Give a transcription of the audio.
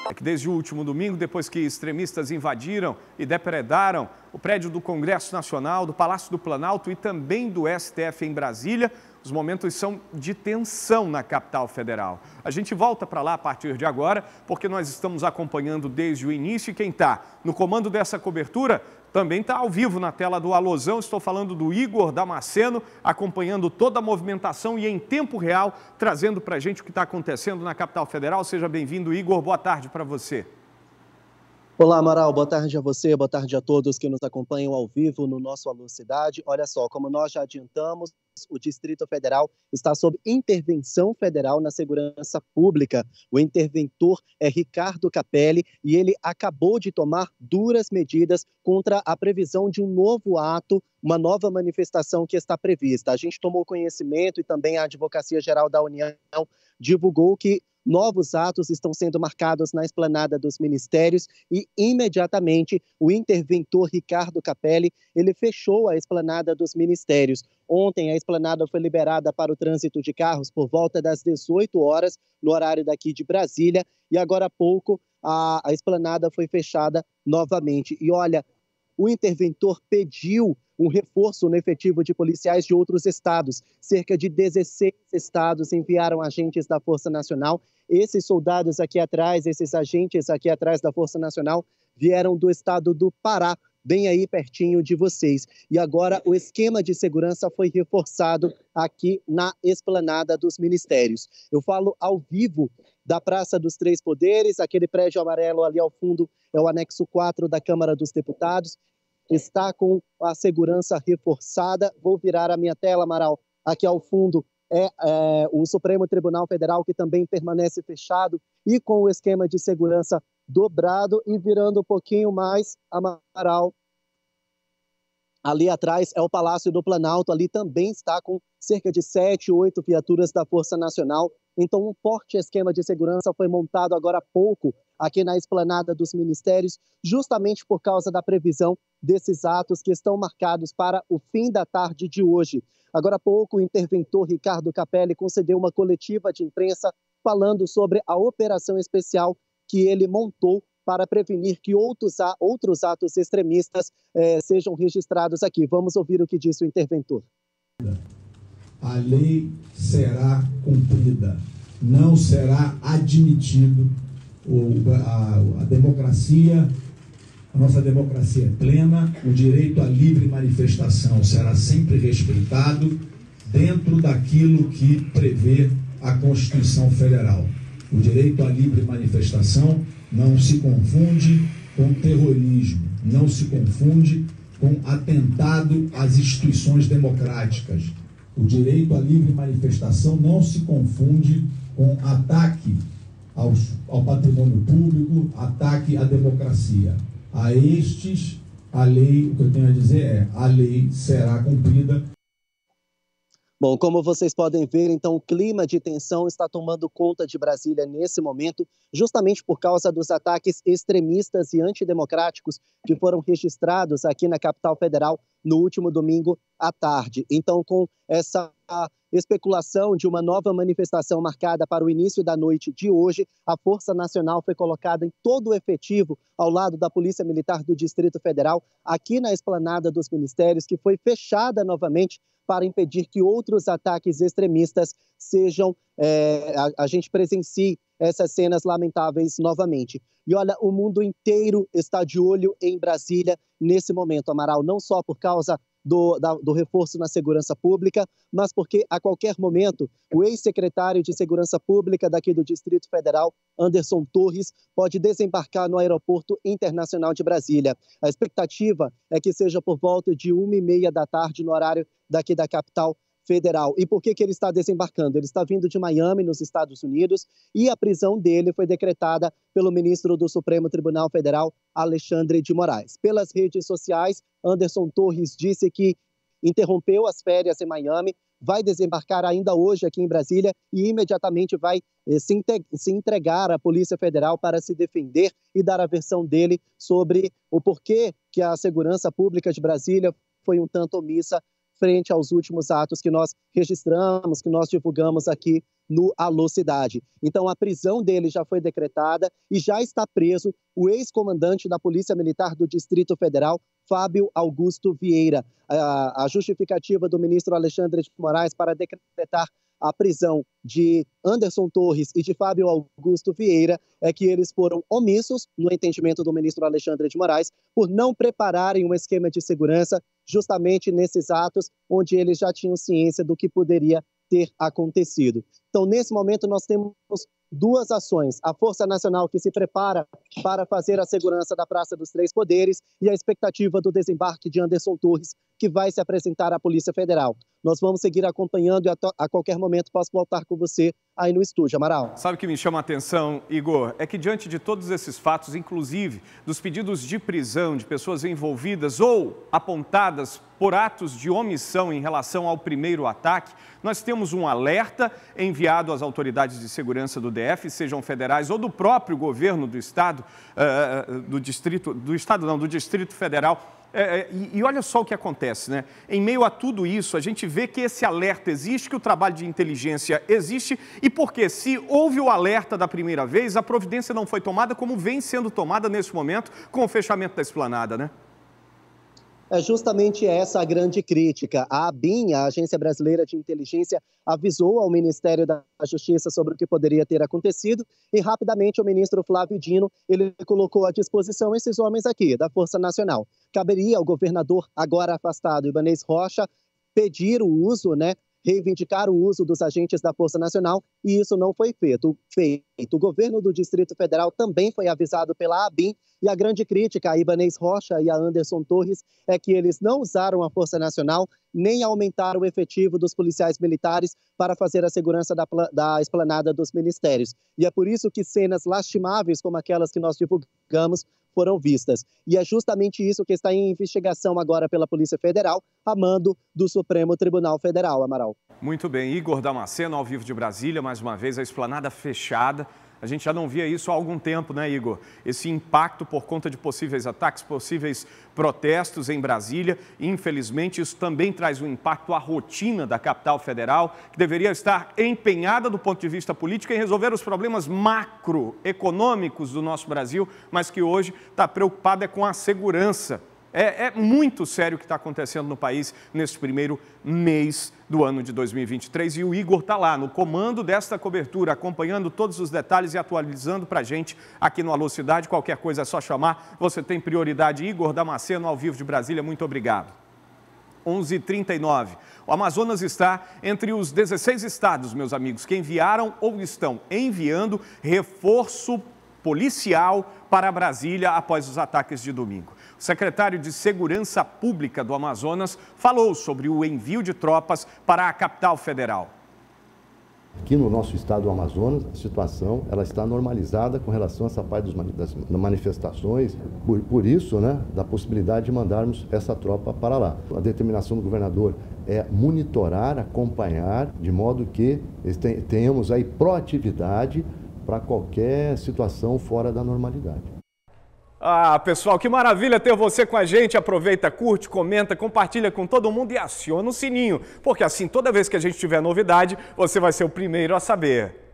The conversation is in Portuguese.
É que desde o último domingo, depois que extremistas invadiram e depredaram o prédio do Congresso Nacional, do Palácio do Planalto e também do STF em Brasília, os momentos são de tensão na capital federal. A gente volta para lá a partir de agora, porque nós estamos acompanhando desde o início e quem está no comando dessa cobertura também está ao vivo na tela do Alôzão. Estou falando do Igor Damasceno, acompanhando toda a movimentação e em tempo real, trazendo para a gente o que está acontecendo na capital federal. Seja bem-vindo, Igor. Boa tarde para você. Olá, Amaral. Boa tarde a você, boa tarde a todos que nos acompanham ao vivo no nosso Alô Cidade. Olha só, como nós já adiantamos, o Distrito Federal está sob intervenção federal na segurança pública. O interventor é Ricardo Capelli e ele acabou de tomar duras medidas contra a previsão de um novo ato, uma nova manifestação que está prevista. A gente tomou conhecimento e também a Advocacia Geral da União divulgou que novos atos estão sendo marcados na esplanada dos ministérios e, imediatamente, o interventor Ricardo Capelli, ele fechou a esplanada dos ministérios. Ontem, a esplanada foi liberada para o trânsito de carros por volta das 18 horas, no horário daqui de Brasília, e agora há pouco a esplanada foi fechada novamente. E olha, o interventor pediu um reforço no efetivo de policiais de outros estados. Cerca de 16 estados enviaram agentes da Força Nacional. Esses soldados aqui atrás, esses agentes aqui atrás da Força Nacional, vieram do estado do Pará, bem aí pertinho de vocês. E agora o esquema de segurança foi reforçado aqui na esplanada dos ministérios. Eu falo ao vivo da Praça dos Três Poderes, aquele prédio amarelo ali ao fundo é o anexo 4 da Câmara dos Deputados. Está com a segurança reforçada. Vou virar a minha tela, Amaral. Aqui ao fundo é o Supremo Tribunal Federal, que também permanece fechado e com o esquema de segurança dobrado. E virando um pouquinho mais, Amaral, ali atrás é o Palácio do Planalto. Ali também está com cerca de 7, 8 viaturas da Força Nacional. Então, um forte esquema de segurança foi montado agora há pouco aqui na esplanada dos ministérios, justamente por causa da previsão desses atos que estão marcados para o fim da tarde de hoje. Agora há pouco, o interventor Ricardo Capelli concedeu uma coletiva de imprensa falando sobre a operação especial que ele montou para prevenir que outros atos extremistas sejam registrados aqui. Vamos ouvir o que disse o interventor. A lei será cumprida, não será admitido a democracia, a nossa democracia é plena, o direito à livre manifestação será sempre respeitado dentro daquilo que prevê a Constituição Federal. O direito à livre manifestação não se confunde com terrorismo, não se confunde com atentado às instituições democráticas. O direito à livre manifestação não se confunde com ataque ao patrimônio público, ataque à democracia. A estes, a lei, o que eu tenho a dizer é, a lei será cumprida. Bom, como vocês podem ver, então o clima de tensão está tomando conta de Brasília nesse momento, justamente por causa dos ataques extremistas e antidemocráticos que foram registrados aqui na capital federal no último domingo à tarde. Então, com essa especulação de uma nova manifestação marcada para o início da noite de hoje, a Força Nacional foi colocada em todo o efetivo ao lado da Polícia Militar do Distrito Federal, aqui na esplanada dos ministérios, que foi fechada novamente para impedir que outros ataques extremistas sejam, a gente presencie essas cenas lamentáveis novamente. E olha, o mundo inteiro está de olho em Brasília nesse momento, Amaral, não só por causa do reforço na segurança pública, mas porque a qualquer momento o ex-secretário de Segurança Pública daqui do Distrito Federal, Anderson Torres, pode desembarcar no Aeroporto Internacional de Brasília. A expectativa é que seja por volta de 1h30 da tarde no horário daqui da capital federal. E por que ele está desembarcando? Ele está vindo de Miami, nos Estados Unidos, e a prisão dele foi decretada pelo ministro do Supremo Tribunal Federal, Alexandre de Moraes. Pelas redes sociais, Anderson Torres disse que interrompeu as férias em Miami, vai desembarcar ainda hoje aqui em Brasília e imediatamente vai se entregar à Polícia Federal para se defender e dar a versão dele sobre o porquê que a segurança pública de Brasília foi um tanto omissa frente aos últimos atos que nós registramos, que nós divulgamos aqui no Alô Cidade. Então, a prisão dele já foi decretada e já está preso o ex-comandante da Polícia Militar do Distrito Federal, Fábio Augusto Vieira. A justificativa do ministro Alexandre de Moraes para decretar a prisão de Anderson Torres e de Fábio Augusto Vieira é que eles foram omissos, no entendimento do ministro Alexandre de Moraes, por não prepararem um esquema de segurança justamente nesses atos onde eles já tinham ciência do que poderia ter acontecido. Então, nesse momento, nós temos duas ações: a Força Nacional, que se prepara para fazer a segurança da Praça dos Três Poderes, e a expectativa do desembarque de Anderson Torres, que vai se apresentar à Polícia Federal. Nós vamos seguir acompanhando e a qualquer momento posso voltar com você aí no estúdio, Amaral. Sabe o que me chama a atenção, Igor? É que diante de todos esses fatos, inclusive dos pedidos de prisão de pessoas envolvidas ou apontadas por atos de omissão em relação ao primeiro ataque, nós temos um alerta enviado às autoridades de segurança do DF, sejam federais ou do próprio governo do Estado, do Distrito Federal. E olha só o que acontece, né? Em meio a tudo isso, a gente vê que esse alerta existe, que o trabalho de inteligência existe, e porque se houve o alerta da primeira vez, a providência não foi tomada como vem sendo tomada nesse momento com o fechamento da esplanada, né? É justamente essa a grande crítica. A ABIN, a Agência Brasileira de Inteligência, avisou ao Ministério da Justiça sobre o que poderia ter acontecido e rapidamente o ministro Flávio Dino ele colocou à disposição esses homens aqui, da Força Nacional. Caberia ao governador agora afastado, Ibanez Rocha, pedir o uso, reivindicar o uso dos agentes da Força Nacional, e isso não foi feito. O governo do Distrito Federal também foi avisado pela ABIN, e a grande crítica a Ibanez Rocha e a Anderson Torres é que eles não usaram a Força Nacional, nem aumentaram o efetivo dos policiais militares para fazer a segurança da esplanada dos ministérios. E é por isso que cenas lastimáveis como aquelas que nós divulgamos foram vistas. E é justamente isso que está em investigação agora pela Polícia Federal, a mando do Supremo Tribunal Federal, Amaral. Muito bem, Igor Damasceno, ao vivo de Brasília, mais uma vez a esplanada fechada. A gente já não via isso há algum tempo, né, Igor? Esse impacto por conta de possíveis ataques, possíveis protestos em Brasília. E, infelizmente, isso também traz um impacto à rotina da capital federal, que deveria estar empenhada do ponto de vista político em resolver os problemas macroeconômicos do nosso Brasil, mas que hoje está preocupada com a segurança. É muito sério o que está acontecendo no país nesse primeiro mês do ano de 2023 e o Igor está lá no comando desta cobertura, acompanhando todos os detalhes e atualizando para a gente aqui no Alô Cidade. Qualquer coisa é só chamar, você tem prioridade. Igor Damasceno, ao vivo de Brasília, muito obrigado. 11h39. O Amazonas está entre os 16 estados, meus amigos, que enviaram ou estão enviando reforço policial para Brasília após os ataques de domingo. O secretário de Segurança Pública do Amazonas falou sobre o envio de tropas para a capital federal. Aqui no nosso estado do Amazonas, a situação ela está normalizada com relação a essa parte das manifestações, por isso, da possibilidade de mandarmos essa tropa para lá. A determinação do governador é monitorar, acompanhar, de modo que tenhamos aí proatividade para qualquer situação fora da normalidade. Ah, pessoal, que maravilha ter você com a gente. Aproveita, curte, comenta, compartilha com todo mundo e aciona o sininho, porque assim, toda vez que a gente tiver novidade, você vai ser o primeiro a saber.